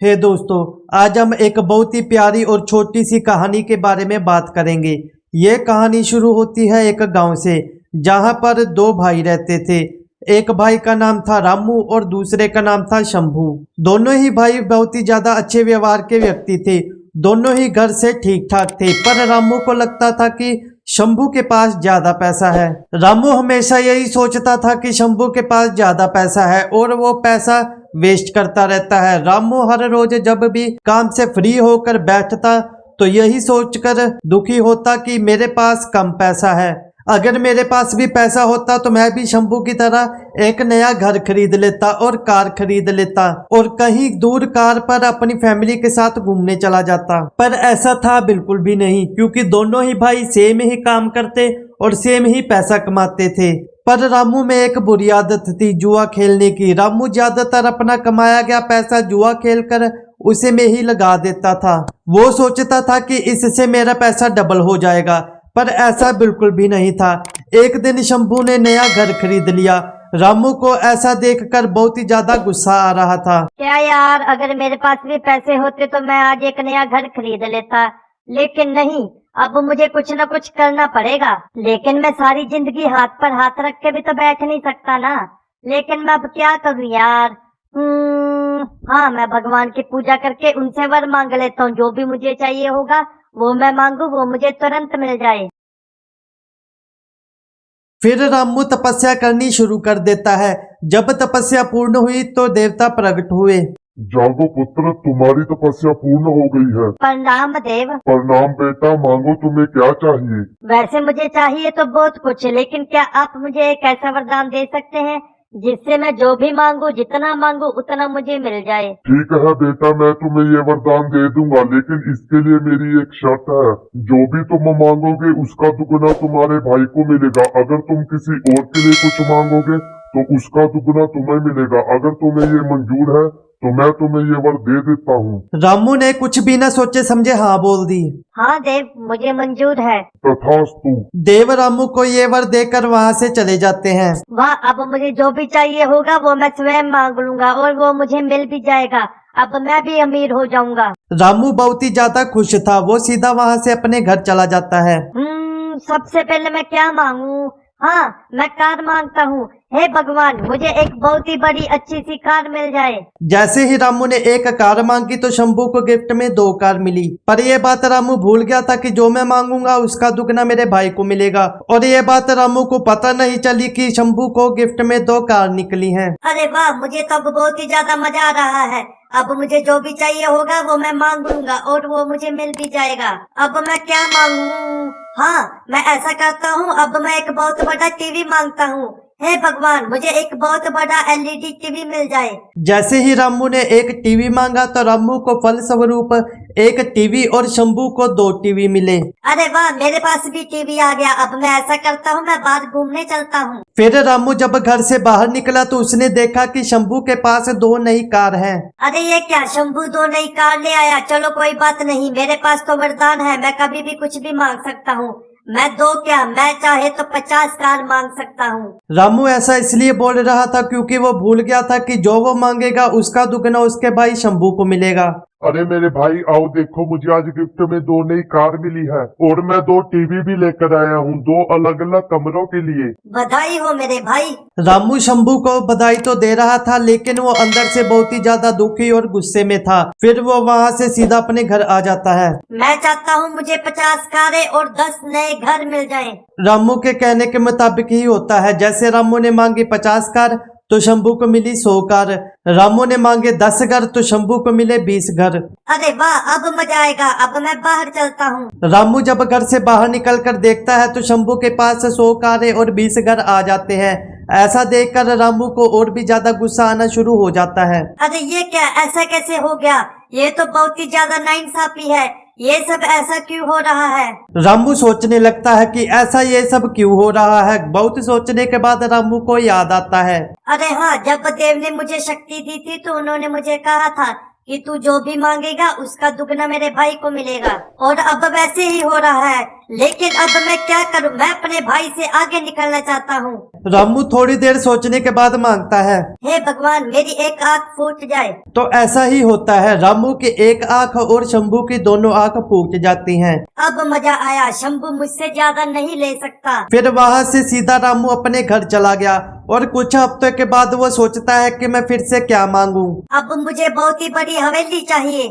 हे दोस्तों, आज हम एक बहुत ही प्यारी और छोटी सी कहानी के बारे में बात करेंगे। ये कहानी शुरू होती है एक गांव से, जहां पर दो भाई रहते थे। एक भाई का नाम था रामू और दूसरे का नाम था शंभू। दोनों ही भाई बहुत ही ज्यादा अच्छे व्यवहार के व्यक्ति थे। दोनों ही घर से ठीक ठाक थे, पर रामू को लगता था कि शंभू के पास ज्यादा पैसा है। रामू हमेशा यही सोचता था कि शंभू के पास ज्यादा पैसा है और वो पैसा वेस्ट करता रहता है। रामू हर रोज जब भी काम से फ्री होकर बैठता तो यही सोचकर दुखी होता कि मेरे पास कम पैसा है। अगर मेरे पास भी पैसा होता तो मैं भी शंभू की तरह एक नया घर खरीद लेता और कार खरीद लेता और कहीं दूर कार पर अपनी फैमिली के साथ घूमने चला जाता। पर ऐसा था बिल्कुल भी नहीं, क्योंकि दोनों ही भाई सेम ही काम करते और सेम ही पैसा कमाते थे। पर रामू में एक बुरी आदत थी, जुआ खेलने की। रामू ज्यादातर अपना कमाया गया पैसा जुआ खेलकर उसे में ही लगा देता था। वो सोचता था कि इससे मेरा पैसा डबल हो जाएगा, पर ऐसा बिल्कुल भी नहीं था। एक दिन शंभू ने नया घर खरीद लिया। रामू को ऐसा देखकर बहुत ही ज्यादा गुस्सा आ रहा था। क्या यार, अगर मेरे पास भी पैसे होते तो मैं आज एक नया घर खरीद लेता, लेकिन नहीं, अब मुझे कुछ न कुछ करना पड़ेगा। लेकिन मैं सारी जिंदगी हाथ पर हाथ रख के भी तो बैठ नहीं सकता ना। लेकिन मैं अब क्या करूं यार। हाँ, मैं भगवान की पूजा करके उनसे वर मांग लेता हूँ। जो भी मुझे चाहिए होगा वो मैं मांगू, वो मुझे तुरंत मिल जाए। फिर रामू तपस्या करनी शुरू कर देता है। जब तपस्या पूर्ण हुई तो देवता प्रकट हुए। जागो पुत्र, तुम्हारी तपस्या पूर्ण हो गई है। प्रणाम देव। प्रणाम बेटा, मांगो तुम्हें क्या चाहिए। वैसे मुझे चाहिए तो बहुत कुछ, लेकिन क्या आप मुझे एक ऐसा वरदान दे सकते हैं जिससे मैं जो भी मांगू, जितना मांगू उतना मुझे मिल जाए। ठीक है बेटा, मैं तुम्हें ये वरदान दे दूंगा, लेकिन इसके लिए मेरी एक शर्त है। जो भी तुम मांगोगे उसका दुगना तुम्हारे भाई को मिलेगा। अगर तुम किसी और के लिए कुछ मांगोगे तो उसका दुगना तुम्हें मिलेगा। अगर तुम्हें ये मंजूर है तो मैं तुम्हें ये वर दे देता हूँ। रामू ने कुछ भी न सोचे समझे हाँ बोल दी। हाँ देव, मुझे मंजूर है। तथास्तु। देव रामू को ये वर देकर वहाँ से चले जाते हैं। वाह, अब मुझे जो भी चाहिए होगा वो मैं स्वयं मांग लूंगा और वो मुझे मिल भी जाएगा। अब मैं भी अमीर हो जाऊंगा। रामू बहुत ही ज्यादा खुश था। वो सीधा वहाँ से अपने घर चला जाता है। सबसे पहले मैं क्या मांगू? हाँ, मैं कार मांगता हूँ। हे भगवान, मुझे एक बहुत ही बड़ी अच्छी सी कार मिल जाए। जैसे ही रामू ने एक कार मांगी तो शंभू को गिफ्ट में 2 कार मिली। पर यह बात रामू भूल गया था कि जो मैं मांगूंगा उसका दुगना मेरे भाई को मिलेगा। और यह बात रामू को पता नहीं चली कि शंभू को गिफ्ट में 2 कार निकली हैं। अरे वाह, मुझे तो अब बहुत ही ज्यादा मजा आ रहा है। अब मुझे जो भी चाहिए होगा वो मैं मांग लूंगा और वो मुझे मिल भी जाएगा। अब मैं क्या मांगू? हाँ, मैं ऐसा करता हूँ, अब मैं एक बहुत बड़ा टीवी मांगता हूँ। हे भगवान, मुझे एक बहुत बड़ा एलईडी टीवी मिल जाए। जैसे ही रामू ने एक टीवी मांगा तो रामू को फल स्वरूप एक टीवी और शंभू को 2 टीवी मिले। अरे वाह, मेरे पास भी टीवी आ गया। अब मैं ऐसा करता हूँ, मैं बाहर घूमने चलता हूँ। फिर रामू जब घर से बाहर निकला तो उसने देखा कि शंभू के पास 2 नई कार हैं। अरे ये क्या, शंभू 2 नई कार ले आया? चलो कोई बात नहीं, मेरे पास तो वरदान है, मैं कभी भी कुछ भी मांग सकता हूँ। मैं 2 क्या, मैं चाहे तो 50 कार मांग सकता हूँ। रामू ऐसा इसलिए बोल रहा था क्योंकि वो भूल गया था कि जो वो मांगेगा उसका दुगना उसके भाई शंभू को मिलेगा। अरे मेरे भाई आओ देखो, मुझे आज गिफ्ट में 2 नई कार मिली है और मैं 2 टीवी भी लेकर आया हूँ, 2 अलग अलग कमरों के लिए। बधाई हो मेरे भाई। रामू शंभू को बधाई तो दे रहा था, लेकिन वो अंदर से बहुत ही ज्यादा दुखी और गुस्से में था। फिर वो वहाँ से सीधा अपने घर आ जाता है। मैं चाहता हूँ मुझे 50 कारें और 10 नए घर मिल जाएं। रामू के कहने के मुताबिक ही होता है। जैसे रामू ने मांगी 50 कार तो शंभू को मिली 100 कार। रामू ने मांगे 10 घर तो शंभू को मिले 20 घर। अरे वाह, अब मजा आएगा। अब मैं बाहर चलता हूँ। रामू जब घर से बाहर निकलकर देखता है तो शंभू के पास 100 कारें और 20 घर आ जाते हैं। ऐसा देखकर रामू को और भी ज्यादा गुस्सा आना शुरू हो जाता है। अरे ये क्या, ऐसा कैसे हो गया? ये तो बहुत ही ज्यादा नाइंसाफी है। ये सब ऐसा क्यों हो रहा है? रामू सोचने लगता है कि ऐसा ये सब क्यों हो रहा है। बहुत सोचने के बाद रामू को याद आता है। अरे हाँ, जब देव ने मुझे शक्ति दी थी तो उन्होंने मुझे कहा था कि तू जो भी मांगेगा उसका दुगना मेरे भाई को मिलेगा। और अब वैसे ही हो रहा है। लेकिन अब मैं क्या करूं? मैं अपने भाई से आगे निकलना चाहता हूं। रामू थोड़ी देर सोचने के बाद मांगता है, हे भगवान, मेरी एक आंख फूट जाए। तो ऐसा ही होता है। रामू की एक आंख और शंभू की दोनों आंख फूट जाती हैं। अब मजा आया, शंभू मुझसे ज्यादा नहीं ले सकता। फिर वहां से सीधा रामू अपने घर चला गया और कुछ हफ्तों के बाद वो सोचता है कि मैं फिर से क्या मांगू। अब मुझे बहुत ही बड़ी हवेली चाहिए।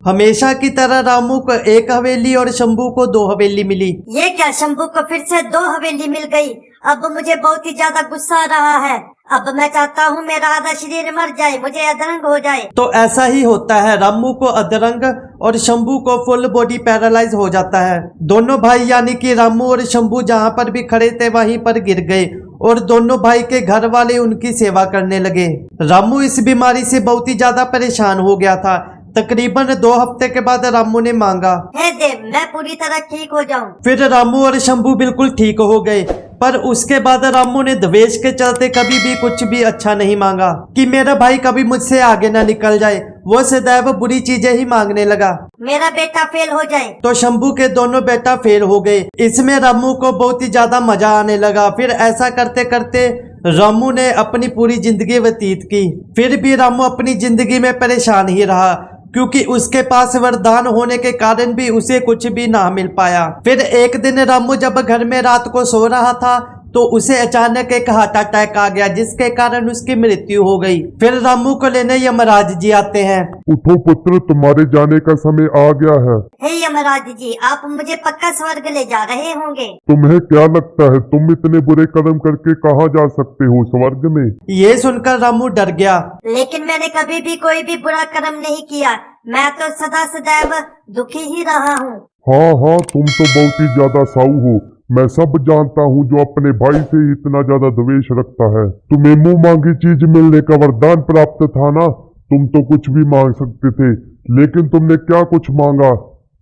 हमेशा की तरह रामू को एक हवेली और शंभू को 2 हवेली मिली। ये क्या, शंभू को फिर से 2 हवेली मिल गई। अब मुझे बहुत ही ज्यादा गुस्सा आ रहा है। अब मैं चाहता हूँ मेरा आधा शरीर मर जाए, मुझे अधरंग हो जाए। तो ऐसा ही होता है, रामू को अधरंग और शंभू को फुल बॉडी पैरालाइज हो जाता है। दोनों भाई यानी कि रामू और शंभू जहाँ पर भी खड़े थे वहीं पर गिर गए और दोनों भाई के घर वाले उनकी सेवा करने लगे। रामू इस बीमारी से बहुत ही ज्यादा परेशान हो गया था। तकरीबन 2 हफ्ते के बाद रामू ने मांगा, हे देव, मैं पूरी तरह ठीक हो जाऊं। फिर रामू और शंभू बिल्कुल ठीक हो गए। पर उसके बाद रामू ने द्वेष के चलते कभी भी कुछ भी अच्छा नहीं मांगा कि मेरा भाई कभी मुझसे आगे ना निकल जाए। वो सदैव बुरी चीजें ही मांगने लगा, मेरा बेटा फेल हो जाए। तो शंभू के दोनों बेटा फेल हो गए। इसमें रामू को बहुत ही ज्यादा मजा आने लगा। फिर ऐसा करते करते रामू ने अपनी पूरी जिंदगी व्यतीत की। फिर भी रामू अपनी जिंदगी में परेशान ही रहा क्योंकि उसके पास वरदान होने के कारण भी उसे कुछ भी ना मिल पाया। फिर एक दिन रामू जब घर में रात को सो रहा था तो उसे अचानक एक हार्ट अटैक आ गया जिसके कारण उसकी मृत्यु हो गई। फिर रामू को लेने यमराज जी आते हैं। उठो पुत्र, तुम्हारे जाने का समय आ गया है। हे यमराज जी, आप मुझे पक्का स्वर्ग ले जा रहे होंगे। तुम्हें क्या लगता है तुम इतने बुरे कर्म करके कहाँ जा सकते हो, स्वर्ग में? ये सुनकर रामू डर गया। लेकिन मैंने कभी भी कोई भी बुरा कर्म नहीं किया। मैं तो सदा सदैव दुखी ही रहा हूँ। हाँ, तुम तो बहुत ही ज्यादा साऊ हो। मैं सब जानता हूँ जो अपने भाई से इतना ज्यादा द्वेष रखता है। तुम्हें मुंह मांगी चीज मिलने का वरदान प्राप्त था ना, तुम तो कुछ भी मांग सकते थे। लेकिन तुमने क्या कुछ मांगा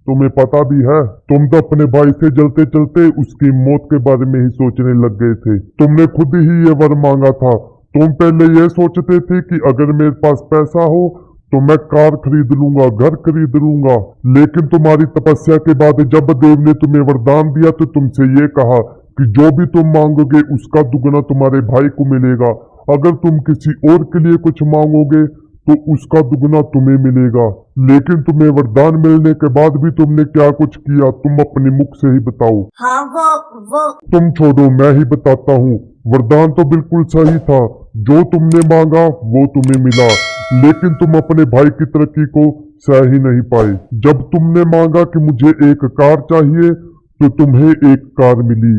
तुम्हें पता भी है? तुम तो अपने भाई से जलते चलते उसकी मौत के बारे में ही सोचने लग गए थे। तुमने खुद ही ये वर मांगा था। तुम पहले ये सोचते थे कि अगर मेरे पास पैसा हो तो मैं कार खरीद लूंगा, घर खरीद लूंगा। लेकिन तुम्हारी तपस्या के बाद जब देव ने तुम्हें वरदान दिया तो तुमसे ये कहा कि जो भी तुम मांगोगे उसका दुगना तुम्हारे भाई को मिलेगा। अगर तुम किसी और के लिए कुछ मांगोगे तो उसका दुगना तुम्हें मिलेगा। लेकिन तुम्हें वरदान मिलने के बाद भी तुमने क्या कुछ किया, तुम अपने मुख से ही बताओ। हाँ, वो तुम छोड़ो, मैं ही बताता हूँ। वरदान तो बिल्कुल सही था। जो तुमने मांगा वो तुम्हें मिला, लेकिन तुम अपने भाई की तरक्की को सह ही नहीं पाए। जब तुमने मांगा कि मुझे एक कार चाहिए तो तुम्हें एक कार मिली,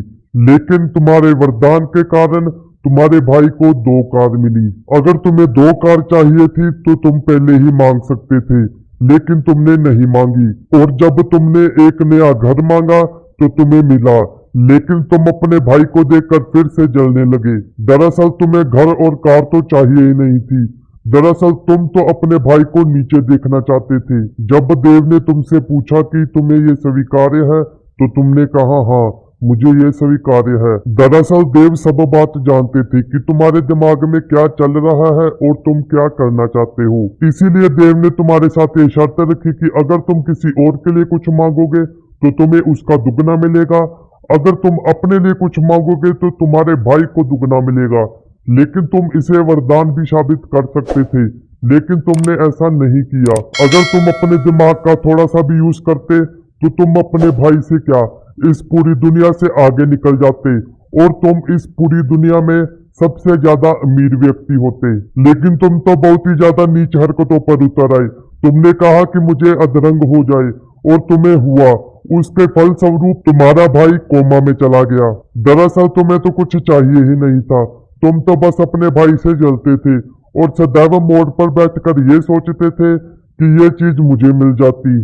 लेकिन तुम्हारे वरदान के कारण तुम्हारे भाई को 2 कार मिली। अगर तुम्हें 2 कार चाहिए थी तो तुम पहले ही मांग सकते थे, लेकिन तुमने नहीं मांगी। और जब तुमने एक नया घर मांगा तो तुम्हें मिला, लेकिन तुम अपने भाई को देखकर फिर से जलने लगे। दरअसल तुम्हें घर और कार तो चाहिए ही नहीं थी। दरअसल तुम तो अपने भाई को नीचे देखना चाहते थे। जब देव ने तुमसे पूछा कि तुम्हें ये स्वीकार्य है तो तुमने कहा हाँ, मुझे ये स्वीकार्य है। दरअसल देव सब बात जानते थे कि तुम्हारे दिमाग में क्या चल रहा है और तुम क्या करना चाहते हो। इसीलिए देव ने तुम्हारे साथ ये शर्त रखी कि अगर तुम किसी और के लिए कुछ मांगोगे तो तुम्हें उसका दुगना मिलेगा। अगर तुम अपने लिए कुछ मांगोगे तो तुम्हारे भाई को दुगना मिलेगा। लेकिन तुम इसे वरदान भी साबित कर सकते थे, लेकिन तुमने ऐसा नहीं किया। अगर तुम अपने दिमाग का थोड़ा सा भी यूज करते तो तुम अपने भाई से क्या, इस पूरी दुनिया से आगे निकल जाते और तुम इस पूरी दुनिया में सबसे ज्यादा अमीर व्यक्ति होते। लेकिन तुम तो बहुत ही ज्यादा नीच हरकतों पर उतर आए। तुमने कहा कि मुझे अधरंग हो जाए और तुम्हें हुआ। उसके फल स्वरूप तुम्हारा भाई कोमा में चला गया। दरअसल तुम्हें तो कुछ चाहिए ही नहीं था। तुम तो बस अपने भाई से जलते थे और सदैव मोड़ पर बैठकर ये सोचते थे कि ये चीज मुझे मिल जाती।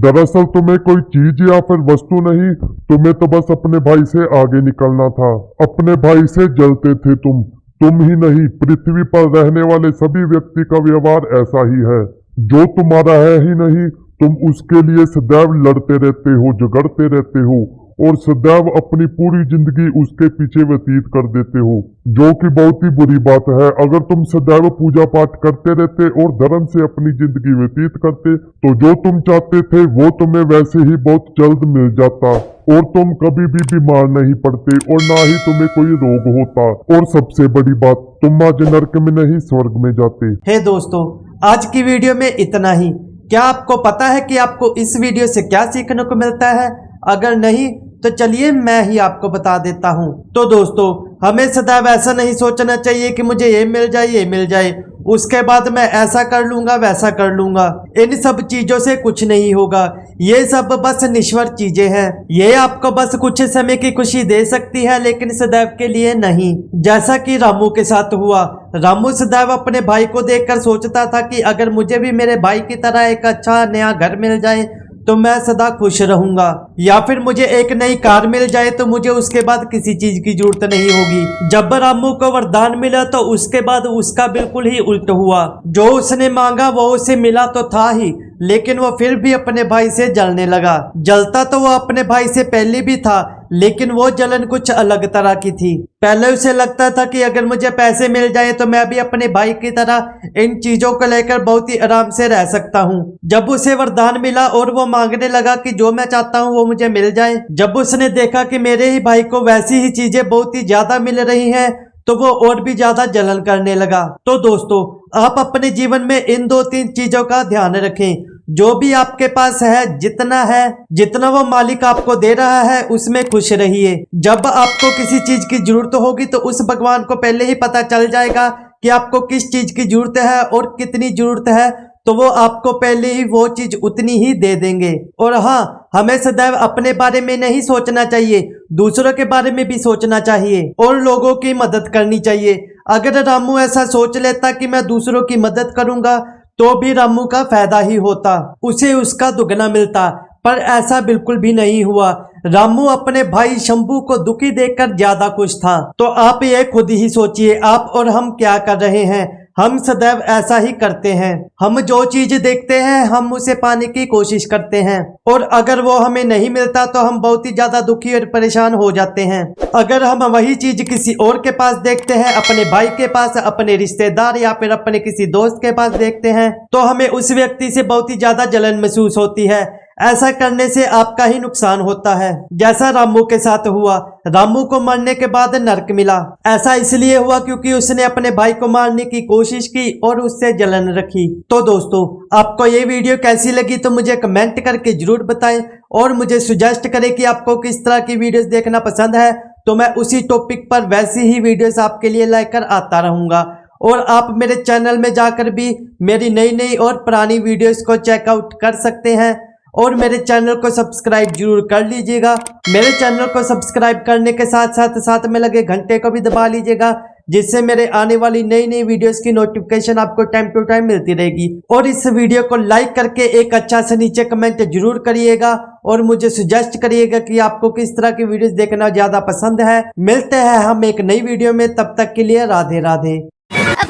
दरअसल तुम्हें कोई चीज या फिर वस्तु नहीं, तुम्हें तो बस अपने भाई से आगे निकलना था। अपने भाई से जलते थे तुम ही नहीं, पृथ्वी पर रहने वाले सभी व्यक्ति का व्यवहार ऐसा ही है। जो तुम्हारा है ही नहीं, तुम उसके लिए सदैव लड़ते रहते हो, झगड़ते रहते हो और सदैव अपनी पूरी जिंदगी उसके पीछे व्यतीत कर देते हो, जो कि बहुत ही बुरी बात है। अगर तुम सदैव पूजा पाठ करते रहते और धर्म से अपनी जिंदगी व्यतीत करते तो जो तुम चाहते थे वो तुम्हें वैसे ही बहुत जल्द मिल जाता और तुम कभी भी बीमार नहीं पड़ते और ना ही तुम्हें कोई रोग होता। और सबसे बड़ी बात, तुम आज नरक में नहीं स्वर्ग में जाते। हे दोस्तों, आज की वीडियो में इतना ही। क्या आपको पता है कि आपको इस वीडियो से क्या सीखने को मिलता है? अगर नहीं तो चलिए मैं ही आपको बता देता हूँ। तो दोस्तों, हमें सदैव ऐसा नहीं सोचना चाहिए कि मुझे ये मिल जाए उसके बाद मैं ऐसा कर लूंगा वैसा कर लूंगा। इन सब चीजों से कुछ नहीं होगा। ये सब बस निश्वर चीजें हैं। ये आपको बस कुछ समय की खुशी दे सकती है, लेकिन सदैव के लिए नहीं। जैसा कि रामू के साथ हुआ। रामू सदैव अपने भाई को देखकर सोचता था कि अगर मुझे भी मेरे भाई की तरह एक अच्छा नया घर मिल जाए तो मैं सदा खुश रहूंगा, या फिर मुझे एक नई कार मिल जाए तो मुझे उसके बाद किसी चीज की जरूरत नहीं होगी। जब रामू को वरदान मिला तो उसके बाद उसका बिल्कुल ही उल्ट हुआ। जो उसने मांगा वो उसे मिला तो था ही, लेकिन वो फिर भी अपने भाई से जलने लगा। जलता तो वो अपने भाई से पहले भी था, लेकिन वो जलन कुछ अलग तरह की थी। पहले उसे लगता था कि अगर मुझे पैसे मिल जाए तो मैं भी अपने भाई की तरह इन चीजों को लेकर बहुत ही आराम से रह सकता हूँ। जब उसे वरदान मिला और वो मांगने लगा कि जो मैं चाहता हूँ वो मुझे मिल जाए, जब उसने देखा कि मेरे ही भाई को वैसी ही चीजें बहुत ही ज्यादा मिल रही हैं, तो वो और भी ज्यादा जलन करने लगा। तो दोस्तों, आप अपने जीवन में इन 2-3 चीजों का ध्यान रखें। जो भी आपके पास है, जितना वो मालिक आपको दे रहा है उसमें खुश रहिए। जब आपको किसी चीज की जरूरत होगी तो उस भगवान को पहले ही पता चल जाएगा कि आपको किस चीज की जरूरत है और कितनी जरूरत है, तो वो आपको पहले ही वो चीज उतनी ही दे देंगे। और हाँ, हमें सदैव अपने बारे में नहीं सोचना चाहिए, दूसरों के बारे में भी सोचना चाहिए और लोगों की मदद करनी चाहिए। अगर रामू ऐसा सोच लेता कि मैं दूसरों की मदद करूंगा तो भी रामू का फायदा ही होता, उसे उसका दुगना मिलता, पर ऐसा बिल्कुल भी नहीं हुआ। रामू अपने भाई शंभू को दुखी देखकर ज्यादा खुश था। तो आप ये खुद ही सोचिए, आप और हम क्या कर रहे हैं। हम सदैव ऐसा ही करते हैं। हम जो चीज देखते हैं हम उसे पाने की कोशिश करते हैं, और अगर वो हमें नहीं मिलता तो हम बहुत ही ज्यादा दुखी और परेशान हो जाते हैं। अगर हम वही चीज किसी और के पास देखते हैं, अपने भाई के पास, अपने रिश्तेदार या फिर अपने किसी दोस्त के पास देखते हैं, तो हमें उस व्यक्ति से बहुत ही ज्यादा जलन महसूस होती है। ऐसा करने से आपका ही नुकसान होता है, जैसा रामू के साथ हुआ। रामू को मारने के बाद नरक मिला। ऐसा इसलिए हुआ क्योंकि उसने अपने भाई को मारने की कोशिश की और उससे जलन रखी। तो दोस्तों, आपको ये वीडियो कैसी लगी तो मुझे कमेंट करके जरूर बताएं, और मुझे सुजेस्ट करें कि आपको किस तरह की वीडियोस देखना पसंद है, तो मैं उसी टॉपिक पर वैसी ही वीडियोस आपके लिए लेकर आता रहूंगा। और आप मेरे चैनल में जाकर भी मेरी नई और पुरानी वीडियोस को चेकआउट कर सकते हैं, और मेरे चैनल को सब्सक्राइब जरूर कर लीजिएगा। मेरे चैनल को सब्सक्राइब करने के साथ में लगे घंटे को भी दबा लीजिएगा, जिससे मेरे आने वाली नई वीडियोस की नोटिफिकेशन आपको टाइम टू टाइम मिलती रहेगी। और इस वीडियो को लाइक करके एक अच्छा सा नीचे कमेंट जरूर करिएगा, और मुझे सुजेस्ट करिएगा कि आपको किस तरह की वीडियोस देखना ज्यादा पसंद है। मिलते हैं हम एक नई वीडियो में, तब तक के लिए राधे राधे। 5,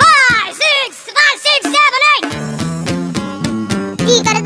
6, 5, 6, 7, 8